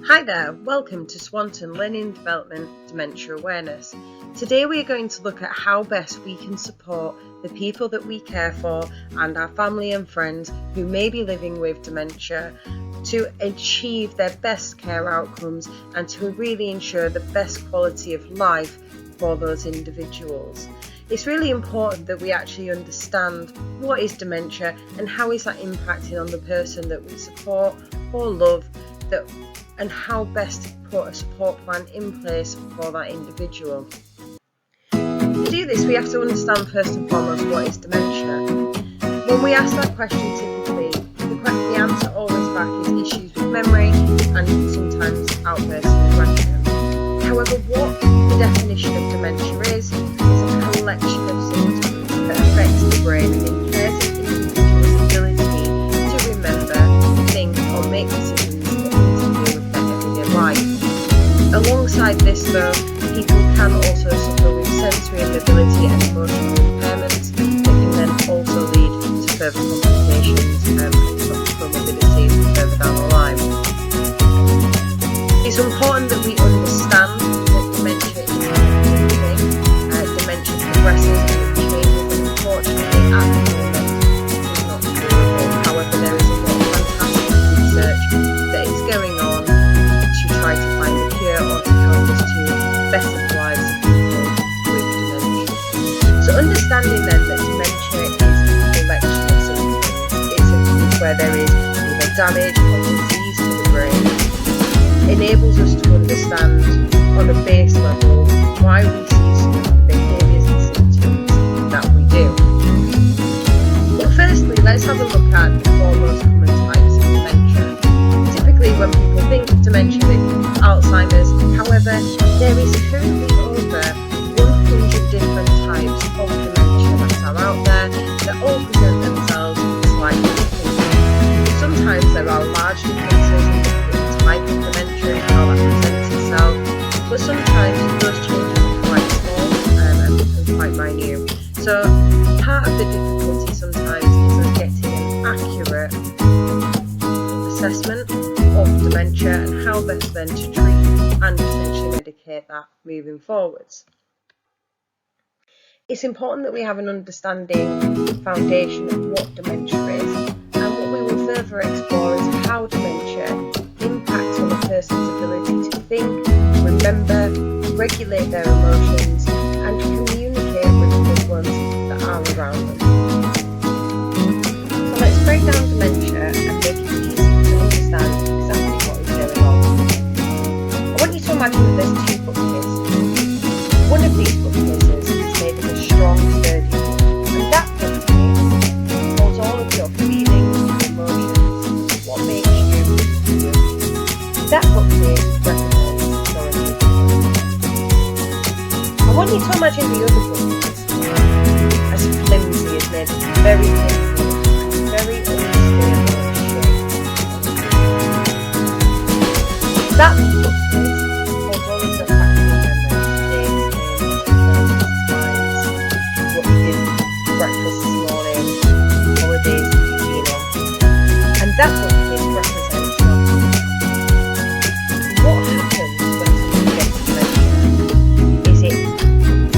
Hi there, welcome to Swanton Learning and Development Dementia Awareness. Today we are going to look at how best we can support the people that we care for and our family and friends who may be living with dementia to achieve their best care outcomes and to really ensure the best quality of life for those individuals. It's really important that we actually understand what is dementia and how is that impacting on the person that we support or love, and how best to put a support plan in place for that individual. To do this, we have to understand first and foremost what is dementia. When we ask that question, typically the answer always back is issues with memory and sometimes outbursts of aggression. However, what the definition of dementia is a collection of symptoms that affects the brain and impairs an individual's ability to remember, think or make decisions life. Alongside this though, people can also suffer with sensory immobility and emotional impairments that can then also lead to further complications and comorbidities further down the line. It's important that we understand that dementia is a thing. Dementia progresses and it changes, and unfortunately at the moment is not curable. However, there is a lot of fantastic research that is going on try to find a cure or to help us to better the lives of people with dementia. So understanding then that dementia is a collection of symptoms, it's a group where there is either damage or disease to the brain, enables us to understand on a base level why we see some of the behaviours and symptoms that we do. But firstly, let's have a look at the four most common types of dementia. Typically when people think of dementia, they think of Alzheimer's. However, there is currently over 100 different types of dementia that are out there that all present themselves slightly differently. Sometimes there are large differences in the type of dementia and how that presents itself, but sometimes those changes are quite small and quite minute. So part of the difficulty sometimes is us getting an accurate assessment of dementia and how best then to treat and potentially medicate that moving forwards. It's important that we have an understanding foundation of what dementia is, and what we will further explore is how dementia impacts on a person's ability to think, remember, regulate their emotions and communicate with loved ones that are around them. So let's break down dementia and make it easy to understand exactly what is going on. I want you to imagine that there's two bookcases. One of these bookcases is made of a strong, sturdy wood, and that bookcase holds all of your feelings and emotions, what makes you you. That bookcase represents your individual. I want you to imagine the other bookcase as flimsy, as made of very thin wood and very unstable. That bookcase holds all of the facts and memories, dates, names, times, what you did for breakfast this morning, holidays that you've been on, and that bookcase represents your future. What happens when somebody gets dementia is it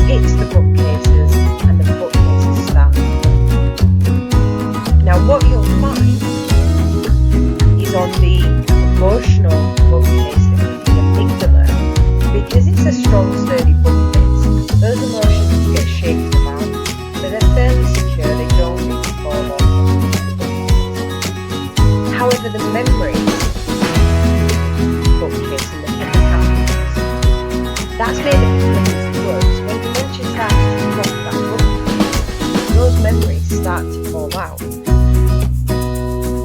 hits the bookcases and the bookcases start to fill. Now what you'll find is on the emotional bookcase, the amygdala, because it's a strong, sturdy bookcase, those emotions get shaken about, but they're fairly secure, they don't really fall off the bookcase. However, the memories bookcase and the hippocampus, that's made of flimsy wood, so when dementia starts to rock that bookcase, those memories start to fall out.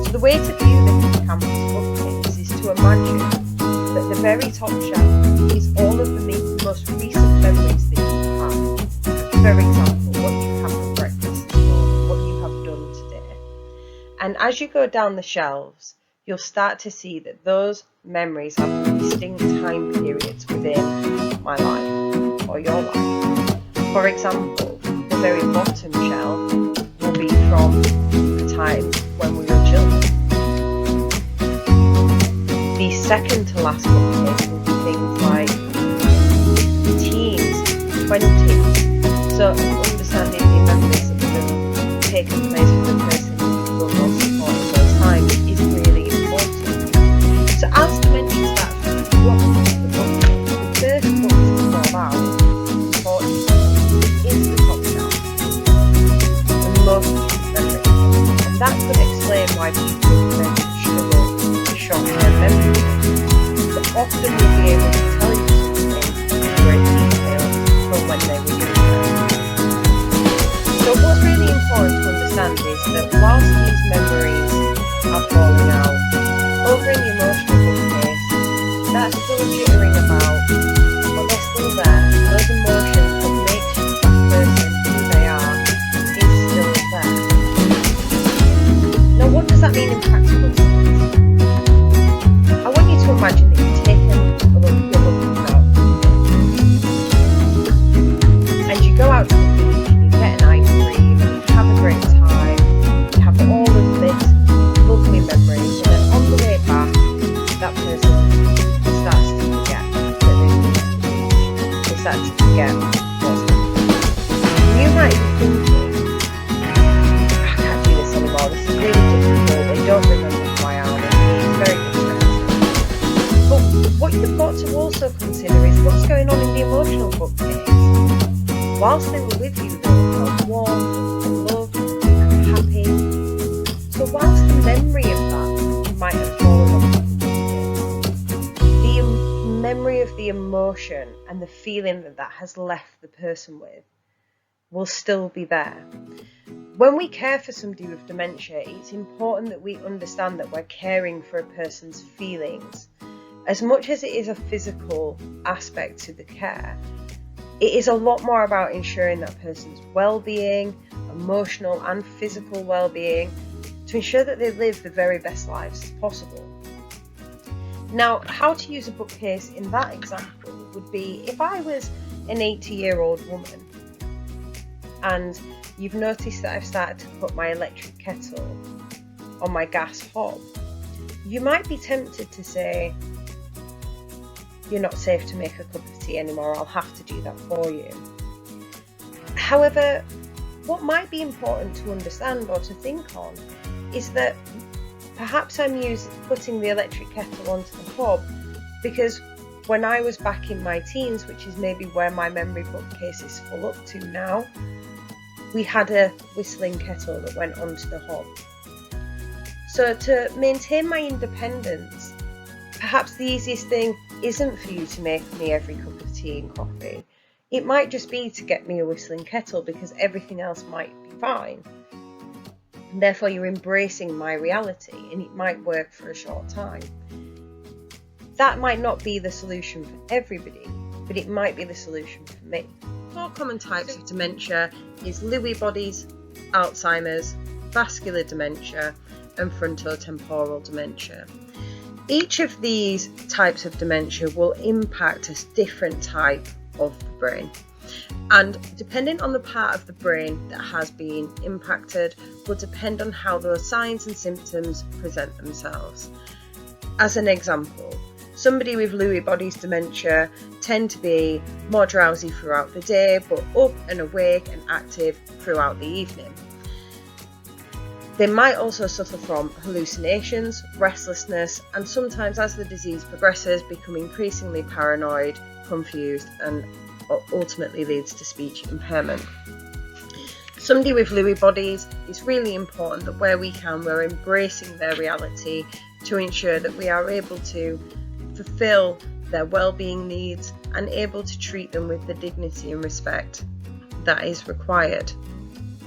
So the way to view the hippocampus bookcase is to imagine that the very top shelf is all of the most recent memories that you have. For example, what you have for breakfast this morning, what you have done today. And as you go down the shelves, you'll start to see that those memories have distinct time periods within my life or your life. For example, the very bottom shelf will be from the time when we were children. The The second to last book case will be things like teens, 20s. So understanding the memories that have taken place with the person who will most support in those times is really important. So as dementia starts to drop into the book, the first book to fall out, unfortunately, is the top shelf, the most acute memory. And that could explain why people then struggle with short-term memory. But often we'll be able to tell you something in great detail from when they were younger. So what's really important to understand is that whilst these memories are falling out, over in the emotional bookcase, that's still jittering about, but they're still there. Those emotions that make that person who they are is still there. Now, what does that mean in practical terms? I want you to imagine that you've taken a look at your loved out, and you go out to the beach and you get an ice cream and you have a great time, you have all of this lovely memories, and then on the way back, that person starts to forget that they've been to the beach. They start to forget what's happened. You might be thinking, I can't do this anymore, this is really difficult, they don't remember who I am, it's very distressing. But what you've got to also consider is what's going on in the emotional bookcase. Whilst they were with you, they felt warm and loved and happy. So whilst the memory of that might have fallen off the bookcase, the memory of the emotion and the feeling that that has left the person with will still be there. When we care for somebody with dementia, it's important that we understand that we're caring for a person's feelings. As much as it is a physical aspect to the care, it is a lot more about ensuring that person's well-being, emotional and physical well-being, to ensure that they live the very best lives possible. Now, how to use a bookcase in that example would be if I was an 80-year-old woman and you've noticed that I've started to put my electric kettle on my gas hob, you might be tempted to say, you're not safe to make a cup of tea anymore, I'll have to do that for you. However, what might be important to understand or to think on is that perhaps I'm putting the electric kettle onto the hob because when I was back in my teens, which is maybe where my memory bookcase is full up to now, we had a whistling kettle that went onto the hob. So to maintain my independence, perhaps the easiest thing isn't for you to make me every cup of tea and coffee. It might just be to get me a whistling kettle because everything else might be fine. And therefore you're embracing my reality and it might work for a short time. That might not be the solution for everybody, but it might be the solution for me. 4 common types of dementia is Lewy bodies, Alzheimer's, vascular dementia and frontotemporal dementia. Each of these types of dementia will impact a different type of the brain. And depending on the part of the brain that has been impacted will depend on how those signs and symptoms present themselves. As an example, somebody with Lewy bodies dementia tend to be more drowsy throughout the day, but up and awake and active throughout the evening. They might also suffer from hallucinations, restlessness, and sometimes as the disease progresses, become increasingly paranoid, confused, and ultimately leads to speech impairment. Somebody with Lewy bodies, it's really important that where we can, we're embracing their reality to ensure that we are able to fulfill their well-being needs and able to treat them with the dignity and respect that is required.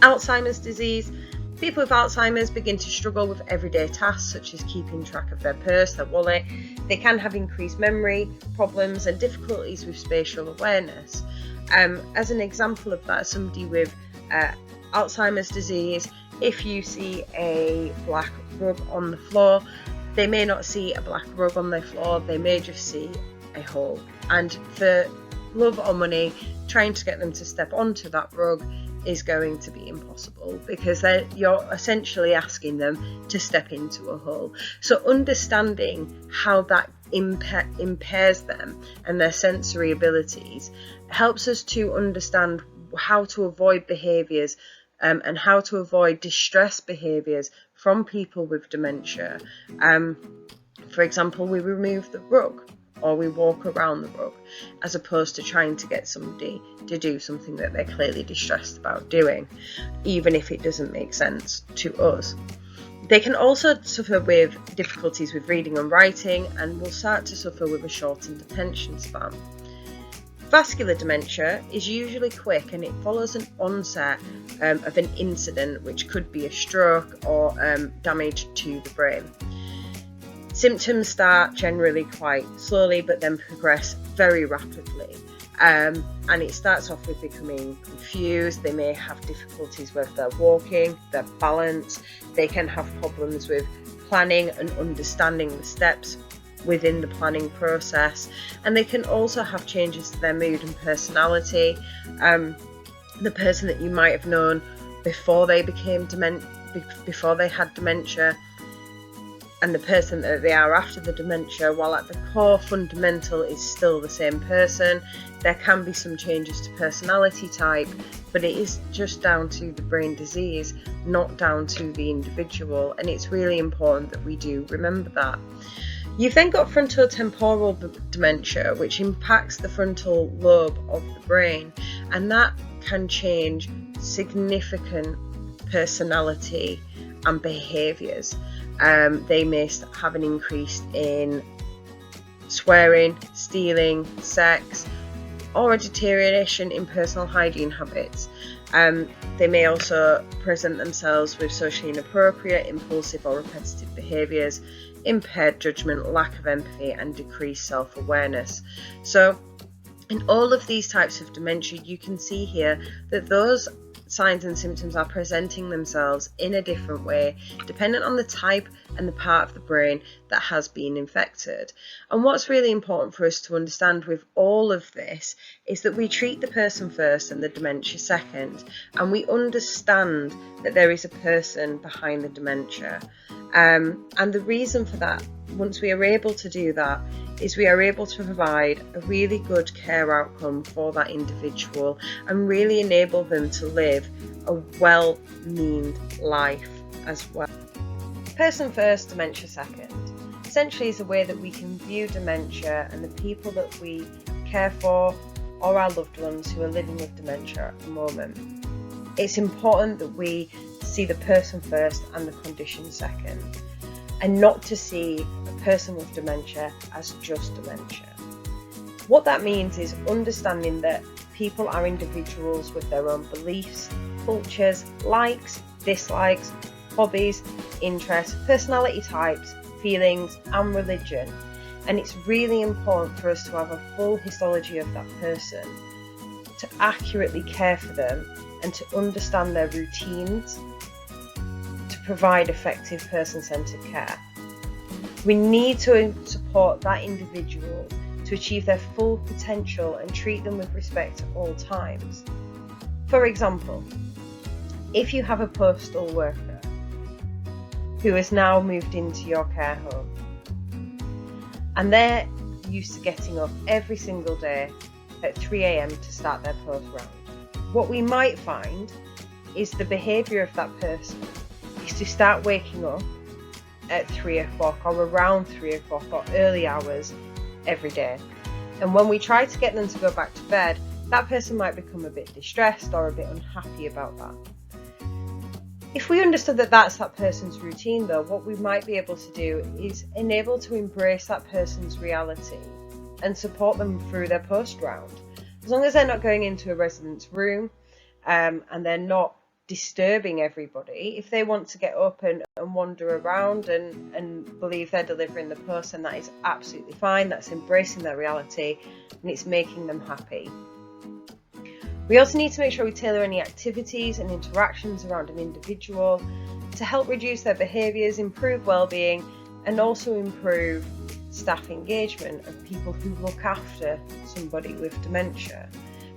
Alzheimer's disease. People with Alzheimer's begin to struggle with everyday tasks such as keeping track of their purse, their wallet. They can have increased memory problems and difficulties with spatial awareness. As an example of that, somebody with Alzheimer's disease, if you see a black rug on the floor, they may not see a black rug on their floor, they may just see a hole. And for love or money, trying to get them to step onto that rug is going to be impossible, because you're essentially asking them to step into a hole. So understanding how that impairs them and their sensory abilities helps us to understand how to avoid behaviours and how to avoid distress behaviours from people with dementia. For example, we remove the rug or we walk around the rug, as opposed to trying to get somebody to do something that they're clearly distressed about doing, even if it doesn't make sense to us. They can also suffer with difficulties with reading and writing, and will start to suffer with a shortened attention span. Vascular dementia is usually quick, and it follows an onset of an incident, which could be a stroke or damage to the brain. Symptoms start generally quite slowly, but then progress very rapidly. And it starts off with becoming confused. They may have difficulties with their walking, their balance. They can have problems with planning and understanding the steps within the planning process. And they can also have changes to their mood and personality. The person that you might have known before they became before they had dementia, and the person that they are after the dementia, while at the core fundamental is still the same person, there can be some changes to personality type, but it is just down to the brain disease, not down to the individual. And it's really important that we do remember that. You've then got frontotemporal dementia, which impacts the frontal lobe of the brain, and that can change significant personality and behaviours. They may have an increase in swearing, stealing, sex, or a deterioration in personal hygiene habits. They may also present themselves with socially inappropriate, impulsive or repetitive behaviours, impaired judgment, lack of empathy and decreased self-awareness. So in all of these types of dementia, you can see here that those signs and symptoms are presenting themselves in a different way, dependent on the type and the part of the brain that has been infected. And what's really important for us to understand with all of this is that we treat the person first and the dementia second, and we understand that there is a person behind the dementia. And the reason for that, once we are able to do that, is we are able to provide a really good care outcome for that individual and really enable them to live a well-meaned life as well. Person first, dementia second. Essentially is a way that we can view dementia and the people that we care for or our loved ones who are living with dementia at the moment. It's important that we see the person first and the condition second, and not to see a person with dementia as just dementia. What that means is understanding that people are individuals with their own beliefs, cultures, likes, dislikes, hobbies, interests, personality types, feelings and religion. And it's really important for us to have a full histology of that person, to accurately care for them and to understand their routines, to provide effective person-centred care. We need to support that individual to achieve their full potential and treat them with respect at all times. For example, if you have a postal worker who has now moved into your care home and they're used to getting up every single day at 3 a.m. to start their post round, what we might find is the behaviour of that person is to start waking up at 3 o'clock or around 3 o'clock or early hours every day. And when we try to get them to go back to bed, that person might become a bit distressed or a bit unhappy about that. If we understood that that's that person's routine though, what we might be able to do is enable to embrace that person's reality and support them through their post round. As long as they're not going into a resident's room and they're not disturbing everybody, if they want to get up and wander around and believe they're delivering the post, then that is absolutely fine. That's embracing their reality and it's making them happy. We also need to make sure we tailor any activities and interactions around an individual to help reduce their behaviours, improve well-being and also improve staff engagement of people who look after somebody with dementia.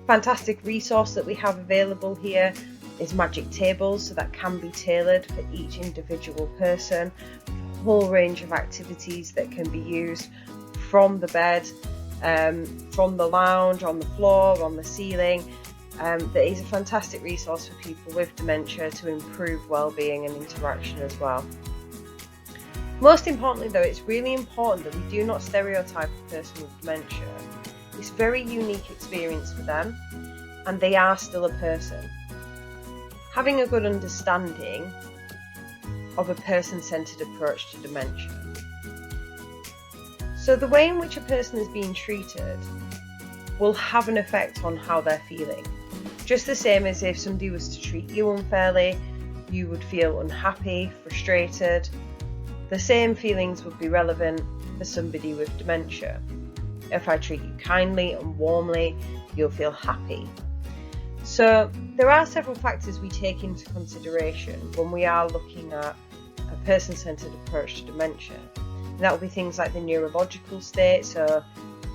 Fantastic resource that we have available here There's magic tables, so that can be tailored for each individual person. A whole range of activities that can be used from the bed, from the lounge, on the floor, on the ceiling. That is a fantastic resource for people with dementia to improve well-being and interaction as well. Most importantly though, it's really important that we do not stereotype a person with dementia. It's a very unique experience for them, and they are still a person. Having a good understanding of a person-centered approach to dementia. So the way in which a person is being treated will have an effect on how they're feeling. Just the same as if somebody was to treat you unfairly, you would feel unhappy, frustrated. The same feelings would be relevant for somebody with dementia. If I treat you kindly and warmly, you'll feel happy. So there are several factors we take into consideration when we are looking at a person-centered approach to dementia. And that will be things like the neurological state, so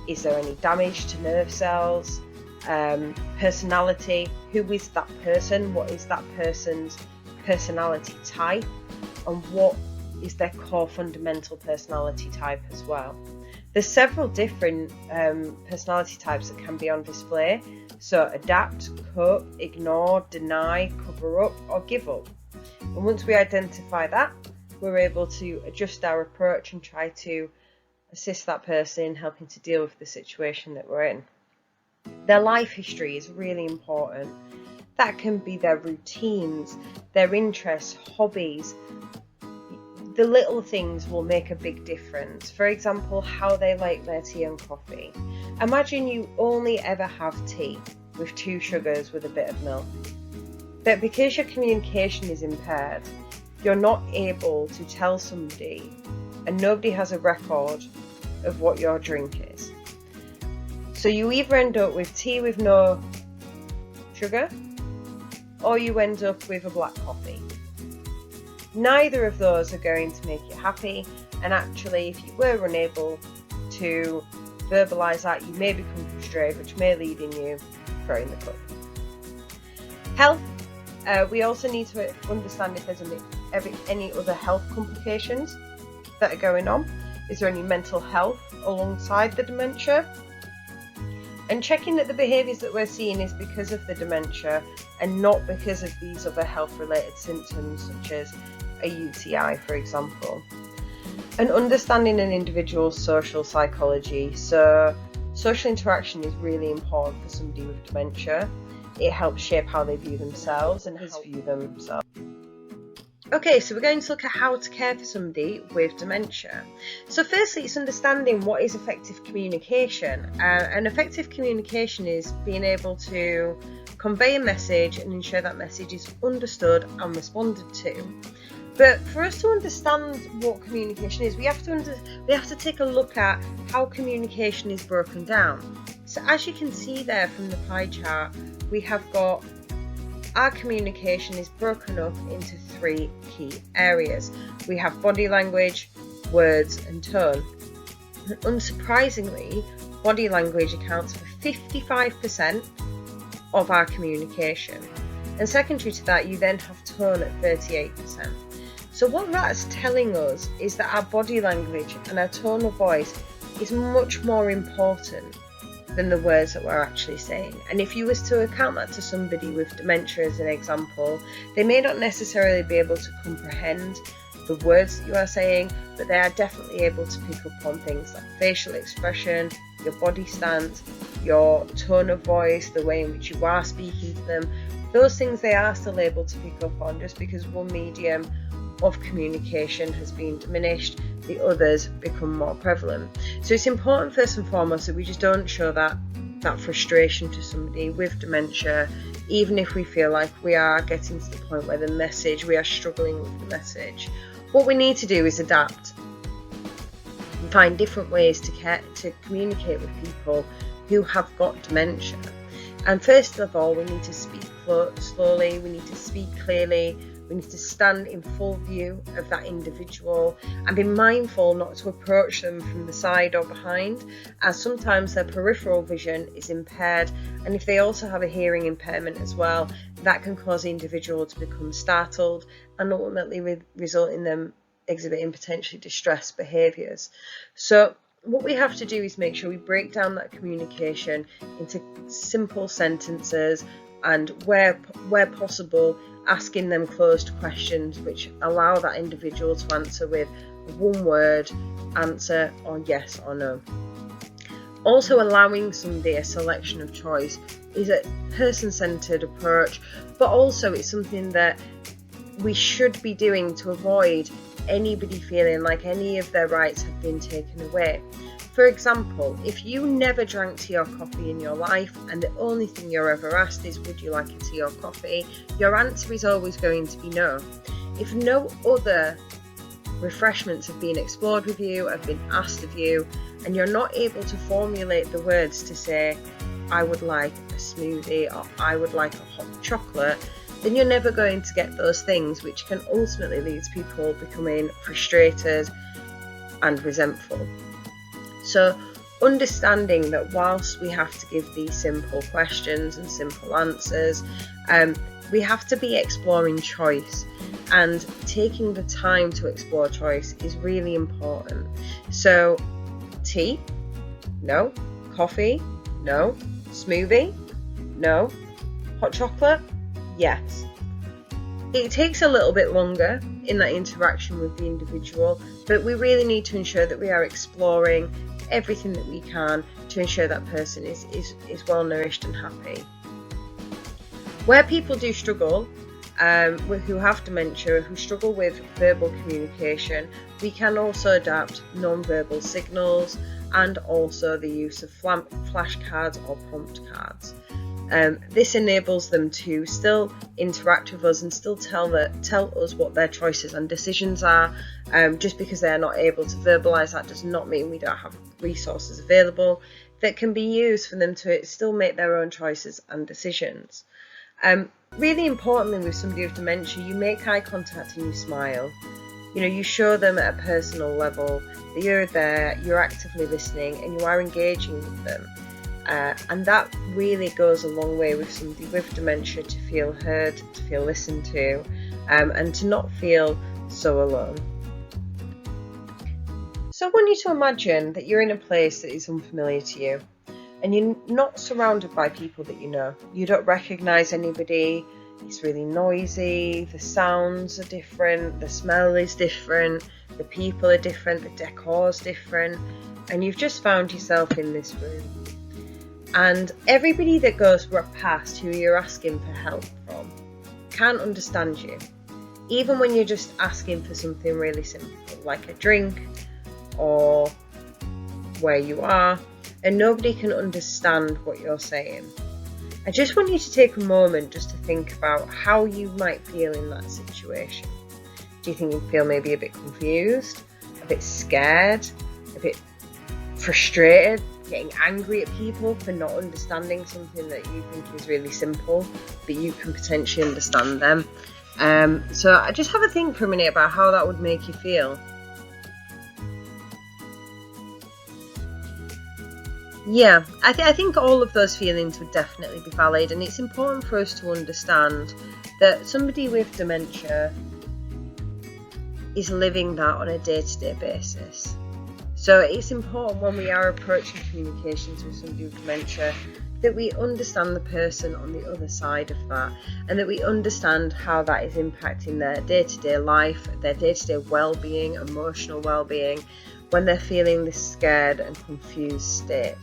is there any damage to nerve cells, personality, who is that person, what is that person's personality type, and what is their core fundamental personality type as well. There's several different personality types that can be on display, so adapt, cope, ignore, deny, cover up or give up. And once we identify that, we're able to adjust our approach and try to assist that person in helping to deal with the situation that we're in. Their life history is really important. That can be their routines, their interests, hobbies. The little things will make a big difference. For example, how they like their tea and coffee. Imagine you only ever have tea with 2 sugars with a bit of milk. But because your communication is impaired, you're not able to tell somebody, and nobody has a record of what your drink is. So you either end up with tea with no sugar, or you end up with a black coffee. Neither of those are going to make you happy, and actually if you were unable to verbalise that, you may become frustrated, which may lead in you throwing the cup. Health. We also need to understand if there's any other health complications that are going on. Is there any mental health alongside the dementia? And checking that the behaviours that we're seeing is because of the dementia and not because of these other health related symptoms such as a UTI, for example. And understanding an individual's social psychology. So social interaction is really important for somebody with dementia. It helps shape how they view themselves and how they view themselves. Okay, so we're going to look at how to care for somebody with dementia. So firstly, it's understanding what is effective communication. And effective communication is being able to convey a message and ensure that message is understood and responded to. But for us to understand what communication is, we have to take a look at how communication is broken down. So as you can see there from the pie chart, we have got our communication is broken up into 3 key areas. We have body language, words and tone. And unsurprisingly, body language accounts for 55% of our communication. And secondary to that, you then have tone at 38%. So what that's telling us is that our body language and our tone of voice is much more important than the words that we're actually saying. And if you was to account that to somebody with dementia as an example, they may not necessarily be able to comprehend the words that you are saying, but they are definitely able to pick up on things like facial expression, your body stance, your tone of voice, the way in which you are speaking to them. Those things they are still able to pick up on. Just because one medium of communication has been diminished, the others become more prevalent. So it's important first and foremost that we just don't show that frustration to somebody with dementia, even if we feel like we are getting to the point where we are struggling with the message. What we need to do is adapt and find different ways to communicate with people who have got dementia. And first of all, we need to speak slowly, we need to speak clearly, We need to stand in full view of that individual and be mindful not to approach them from the side or behind, as sometimes their peripheral vision is impaired, and if they also have a hearing impairment as well, that can cause the individual to become startled and ultimately result in them exhibiting potentially distressed behaviours. So what we have to do is make sure we break down that communication into simple sentences, and where possible, asking them closed questions which allow that individual to answer with a one word answer or yes or no. Also, allowing somebody a selection of choice is a person-centered approach, but also it's something that we should be doing to avoid anybody feeling like any of their rights have been taken away. For example, if you never drank tea or coffee in your life and the only thing you're ever asked is would you like a tea or coffee, your answer is always going to be no. If no other refreshments have been explored with you, have been asked of you, and you're not able to formulate the words to say I would like a smoothie or I would like a hot chocolate, then you're never going to get those things, which can ultimately lead to people becoming frustrated and resentful. So understanding that whilst we have to give these simple questions and simple answers, we have to be exploring choice, and taking the time to explore choice is really important. So tea? No. Coffee? No. Smoothie? No. Hot chocolate? Yes. It takes a little bit longer in that interaction with the individual, but we really need to ensure that we are exploring everything that we can to ensure that person is well nourished and happy. Where people do struggle, who have dementia, who struggle with verbal communication, we can also adapt non-verbal signals and also the use of flashcards or prompt cards. This enables them to still interact with us and still tell us what their choices and decisions are. Just because they're not able to verbalise that does not mean we don't have resources available that can be used for them to still make their own choices and decisions. Really importantly, with somebody with dementia, you make eye contact and you smile. You show them at a personal level that you're there, you're actively listening, and you are engaging with them. And that really goes a long way with somebody with dementia to feel heard, to feel listened to, and to not feel so alone. So I want you to imagine that you're in a place that is unfamiliar to you, and you're not surrounded by people that you know. You don't recognise anybody, it's really noisy, the sounds are different, the smell is different, the people are different, the decor's different, and you've just found yourself in this room. And everybody that goes past who you're asking for help from can't understand you, even when you're just asking for something really simple like a drink or where you are, and nobody can understand what you're saying. I just want you to take a moment just to think about how you might feel in that situation. Do you think you feel maybe a bit confused, a bit scared, a bit frustrated, getting angry at people for not understanding something that you think is really simple, but you can potentially understand them? So I just have a think for a minute about how that would make you feel. Yeah, I think all of those feelings would definitely be valid, and it's important for us to understand that somebody with dementia is living that on a day-to-day basis. So it's important when we are approaching communications with somebody with dementia that we understand the person on the other side of that, and that we understand how that is impacting their day-to-day life, their day-to-day well-being, emotional well-being, when they're feeling this scared and confused state.